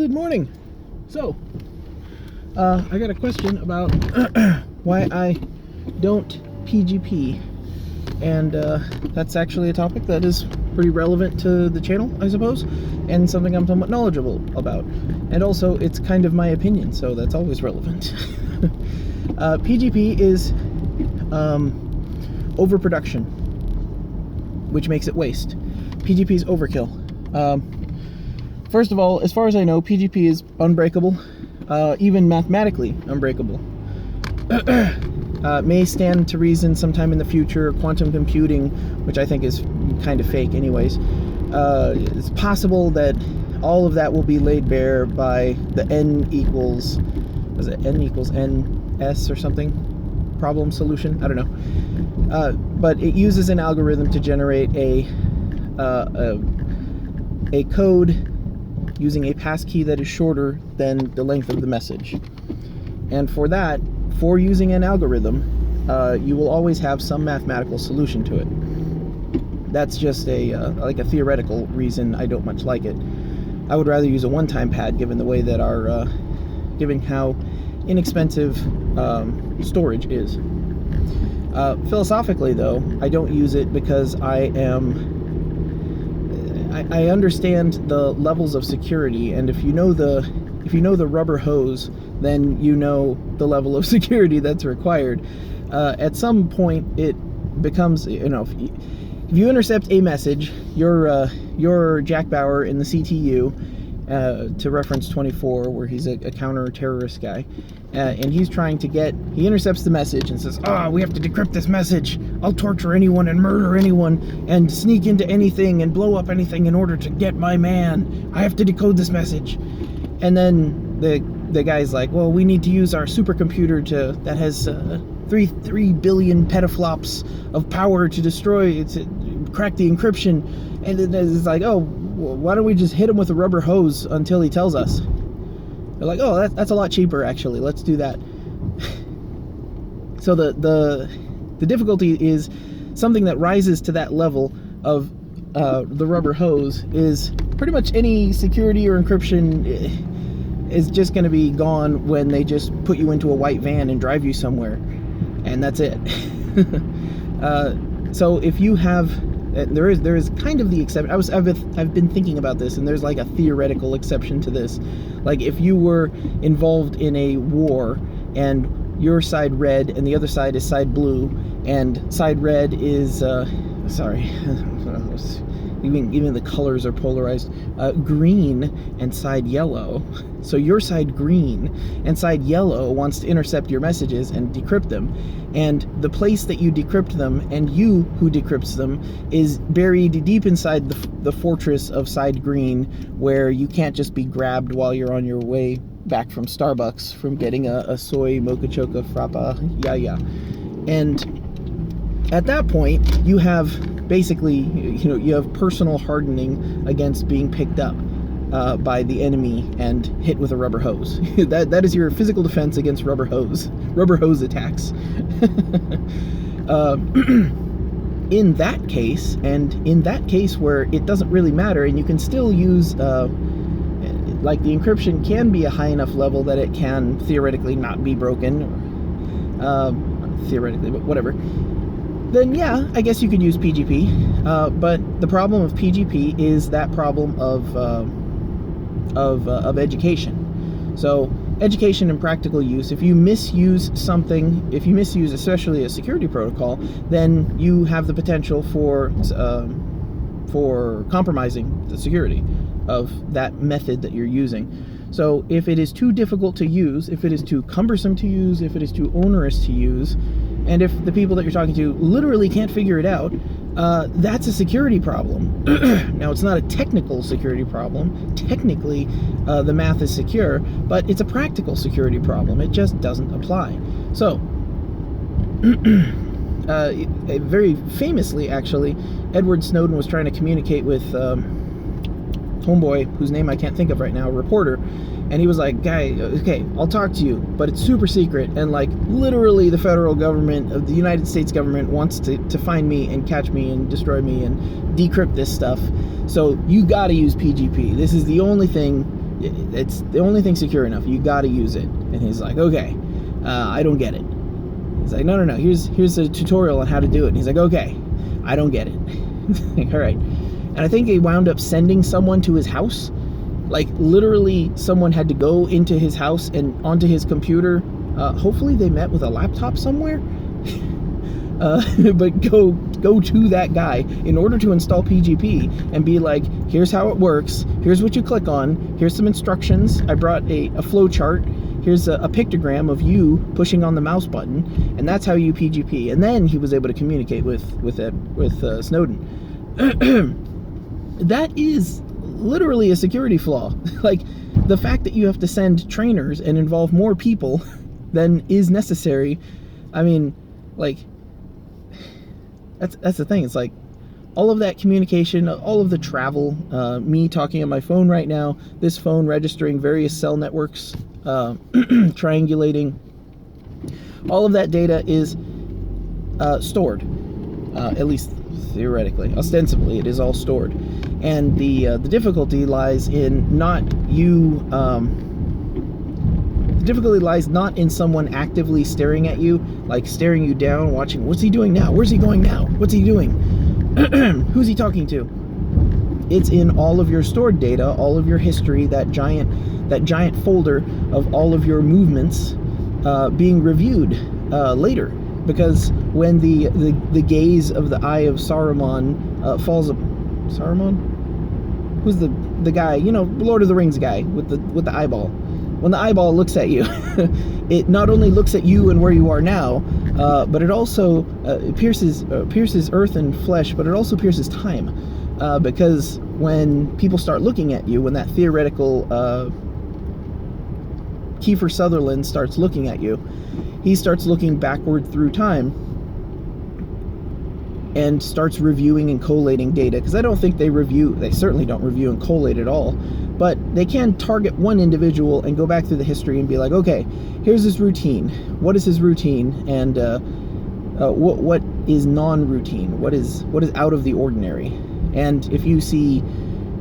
Good morning. So, I got a question about why I don't PGP, and that's actually a topic that is pretty relevant to the channel, I suppose, and something I'm somewhat knowledgeable about. And also, it's kind of my opinion, so that's always relevant. PGP is overproduction, which makes it waste. PGP is overkill. First of all, as far as I know, PGP is unbreakable, even mathematically unbreakable. May stand to reason sometime in the future, quantum computing, which I think is kind of fake anyways. It's possible that all of that will be laid bare by the N equals NS or something problem solution? I don't know. But it uses an algorithm to generate a code using a passkey that is shorter than the length of the message. And for that, for using an algorithm, you will always have some mathematical solution to it. That's just like a theoretical reason I don't much like it. I would rather use a one-time pad, given the way that given how inexpensive storage is. Philosophically, though, I don't use it because I understand the levels of security, and if you know the rubber hose, then you know the level of security that's required. At some point, it becomes, if you intercept a message, you're Jack Bauer in the CTU, to reference 24, where he's a counter-terrorist guy, and he's trying to he intercepts the message and says, we have to decrypt this message. I'll torture anyone and murder anyone and sneak into anything and blow up anything in order to get my man. I have to decode this message. And then the guy's like, well, we need to use our supercomputer that has 3 billion petaflops of power to crack the encryption. And it's like, why don't we just hit him with a rubber hose until he tells us? They're like, that's a lot cheaper, actually. Let's do that. So the difficulty is something that rises to that level of the rubber hose is pretty much any security or encryption is just going to be gone when they just put you into a white van and drive you somewhere, and that's it. So if you have, there is kind of the exception. I've been thinking about this, and there's like a theoretical exception to this. Like if you were involved in a war and your side red and the other side is side blue, and side red is even the colors are polarized, green and side yellow. So your side green and side yellow wants to intercept your messages and decrypt them, and the place that you decrypt them and you who decrypts them is buried deep inside the fortress of side green, where you can't just be grabbed while you're on your way back from Starbucks from getting a soy mocha choca frappa and at that point you have basically, you have personal hardening against being picked up by the enemy and hit with a rubber hose. That is your physical defense against rubber hose attacks. In that case, and in that case where it doesn't really matter, and you can still use like the encryption can be a high enough level that it can theoretically not be broken, theoretically, but whatever, then yeah, I guess you could use PGP. But the problem of PGP is that problem of education. So education and practical use, if you misuse something, especially a security protocol, then you have the potential for compromising the security of that method that you're using. So if it is too difficult to use, if it is too cumbersome to use, if it is too onerous to use, and if the people that you're talking to literally can't figure it out, that's a security problem. Now, it's not a technical security problem. Technically, the math is secure, but it's a practical security problem. It just doesn't apply. So, very famously, actually, Edward Snowden was trying to communicate with homeboy, whose name I can't think of right now, a reporter, and he was like, guy, okay, I'll talk to you, but it's super secret, and like literally the federal government of the United States government wants to find me and catch me and destroy me and decrypt this stuff, so you gotta use PGP. This is the only thing It's the only thing secure enough. You got to use it. And he's like, okay, I don't get it. He's like, no. Here's a tutorial on how to do it. And he's like, okay, I don't get it. Like, all right. And I think he wound up sending someone to his house. Like, literally, someone had to go into his house and onto his computer. Hopefully they met with a laptop somewhere. But go to that guy in order to install PGP and be like, here's how it works, here's what you click on, here's some instructions, I brought a flow chart, here's a pictogram of you pushing on the mouse button, and that's how you PGP. And then he was able to communicate with Snowden. That is literally a security flaw. Like, the fact that you have to send trainers and involve more people than is necessary, I mean, like, that's the thing. It's like all of that communication, all of the travel, me talking on my phone right now, this phone registering various cell networks, triangulating, all of that data is stored, at least theoretically. Ostensibly, it is all stored. And the difficulty lies in not you... The difficulty lies not in someone actively staring at you, like staring you down, watching, what's he doing now? Where's he going now? What's he doing? Who's he talking to? It's in all of your stored data, all of your history, that giant folder of all of your movements being reviewed later. Because when the gaze of the eye of Saruman falls... Saruman? Who's the guy? You know, Lord of the Rings guy with the eyeball. When the eyeball looks at you, it not only looks at you and where you are now, but it also pierces earth and flesh, but it also pierces time. Because when people start looking at you, when that theoretical Kiefer Sutherland starts looking at you, he starts looking backward through time and starts reviewing and collating data. Because I don't think they certainly don't review and collate at all. But they can target one individual and go back through the history and be like, okay, here's his routine. What is his routine? And what is non-routine? What is out of the ordinary? And if you see,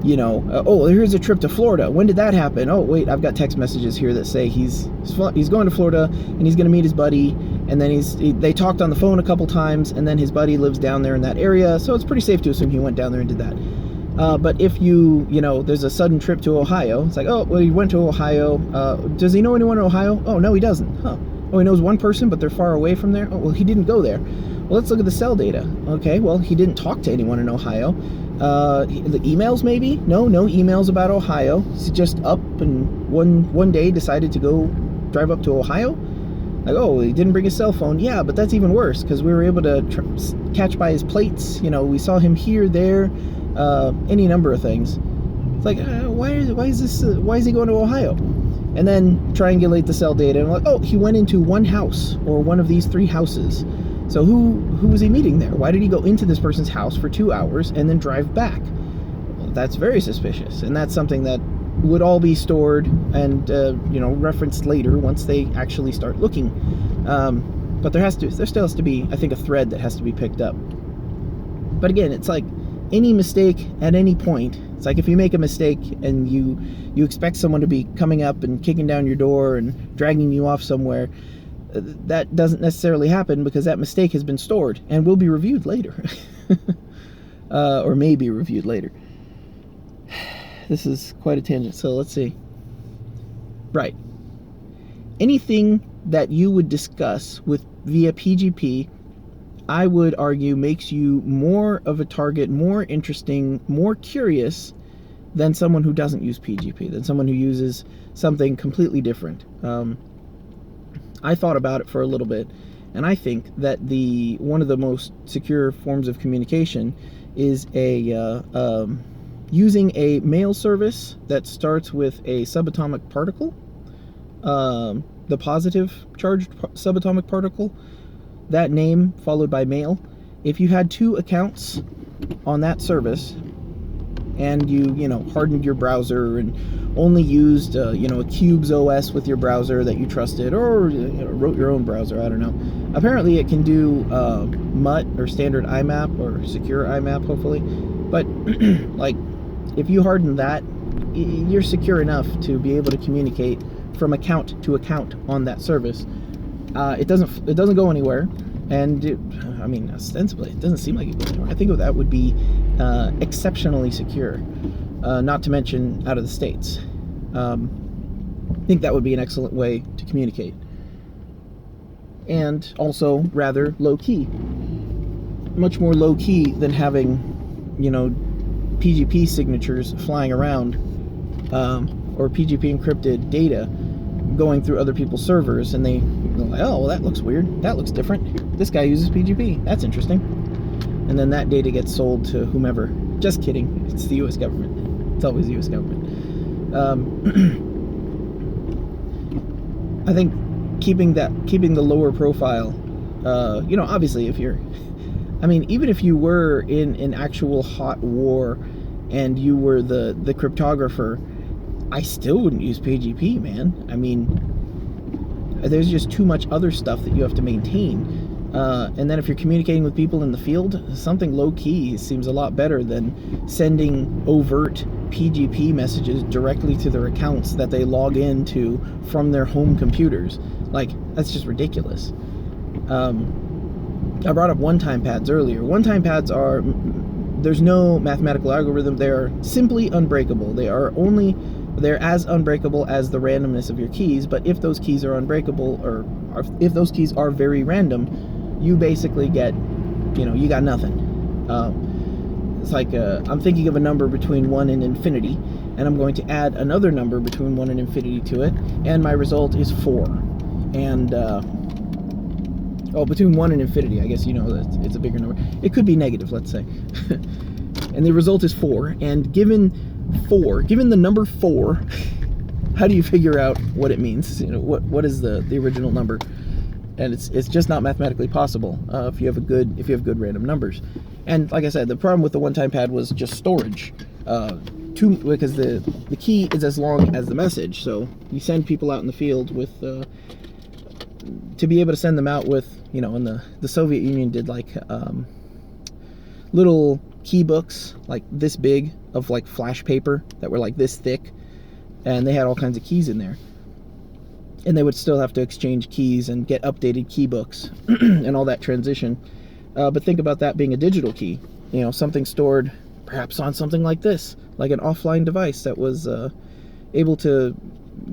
you know, oh, here's a trip to Florida. When did that happen? Oh, wait, I've got text messages here that say he's going to Florida and he's going to meet his buddy. And then they talked on the phone a couple times, and then his buddy lives down there in that area. So it's pretty safe to assume he went down there and did that. But if you know, there's a sudden trip to Ohio, it's like, oh, well, he went to Ohio. Does he know anyone in Ohio? Oh, no, he doesn't. Huh. Oh, he knows one person, but they're far away from there. Oh, well, he didn't go there. Well, let's look at the cell data. Okay, well, he didn't talk to anyone in Ohio. The emails, maybe? No emails about Ohio. He's just up and one day decided to go drive up to Ohio. Like, oh, he didn't bring his cell phone. Yeah, but that's even worse, because we were able to catch by his plates. You know, we saw him here, there, any number of things. It's like, why is he going to Ohio? And then triangulate the cell data, and like, oh, he went into one house, or one of these 3 houses. So who was he meeting there? Why did he go into this person's house for 2 hours and then drive back? Well, that's very suspicious, and that's something that would all be stored and you know, referenced later once they actually start looking. But there still has to be, I think, a thread that has to be picked up. But again, it's like any mistake at any point. It's like if you make a mistake and you expect someone to be coming up and kicking down your door and dragging you off somewhere, that doesn't necessarily happen, because that mistake has been stored and will be reviewed later. Or may be reviewed later. This is quite a tangent, so let's see. Right. Anything that you would discuss via PGP, I would argue, makes you more of a target, more interesting, more curious than someone who doesn't use PGP, than someone who uses something completely different. I thought about it for a little bit, and I think that one of the most secure forms of communication is using a mail service that starts with a subatomic particle, the positive charged subatomic particle, that name followed by mail. If you had 2 accounts on that service, and you know, hardened your browser and only used you know, a Qubes OS with your browser that you trusted, or you know, wrote your own browser, I don't know. Apparently it can do MUT or standard IMAP or secure IMAP, hopefully. But like, if you harden that you're secure enough to be able to communicate from account to account on that service. It doesn't go anywhere, and I mean, ostensibly, it doesn't seem like it goes anywhere. I think that would be exceptionally secure, not to mention out of the States. I think that would be an excellent way to communicate, and also rather low-key. Much more low-key than having, PGP signatures flying around, or PGP encrypted data going through other people's servers, and they go like, oh, well, that looks weird, that looks different, this guy uses PGP, that's interesting, and then that data gets sold to whomever. Just kidding, it's the US government. It's always the US government. I think keeping the lower profile, obviously if you're, even if you were in an actual hot war and you were the cryptographer, I still wouldn't use PGP, man. There's just too much other stuff that you have to maintain. And then if you're communicating with people in the field, something low-key seems a lot better than sending overt PGP messages directly to their accounts that they log into from their home computers. Like, that's just ridiculous. I brought up one-time pads earlier. One-time pads there's no mathematical algorithm. They are simply unbreakable. They're as unbreakable as the randomness of your keys, but if those keys are unbreakable, or if those keys are very random, you basically get, you got nothing. It's like, I'm thinking of a number between 1 and infinity, and I'm going to add another number between 1 and infinity to it, and my result is 4. And, between 1 and infinity, I guess it's a bigger number. It could be negative, let's say. And the result is 4, and given the number 4, how do you figure out what it means? What is the original number? And it's just not mathematically possible if you have good random numbers. And like I said, the problem with the one-time pad was just storage. Because the key is as long as the message, so you send people out in the field with to be able to send them out with, and the Soviet Union did like little key books like this big of like flash paper that were like this thick, and they had all kinds of keys in there, and they would still have to exchange keys and get updated key books and all that transition. But think about that being a digital key, something stored perhaps on something like this, like an offline device that was able to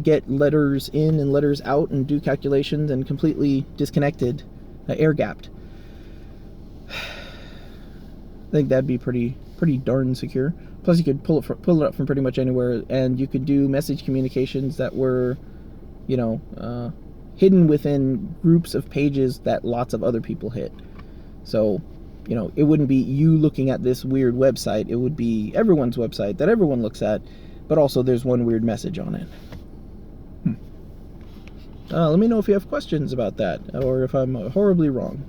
get letters in and letters out and do calculations, and completely disconnected, air gapped. I think that'd be pretty darn secure. Plus, you could pull it up from pretty much anywhere, and you could do message communications that were, hidden within groups of pages that lots of other people hit. So, it wouldn't be you looking at this weird website. It would be everyone's website that everyone looks at, but also there's one weird message on it. Let me know if you have questions about that, or if I'm horribly wrong.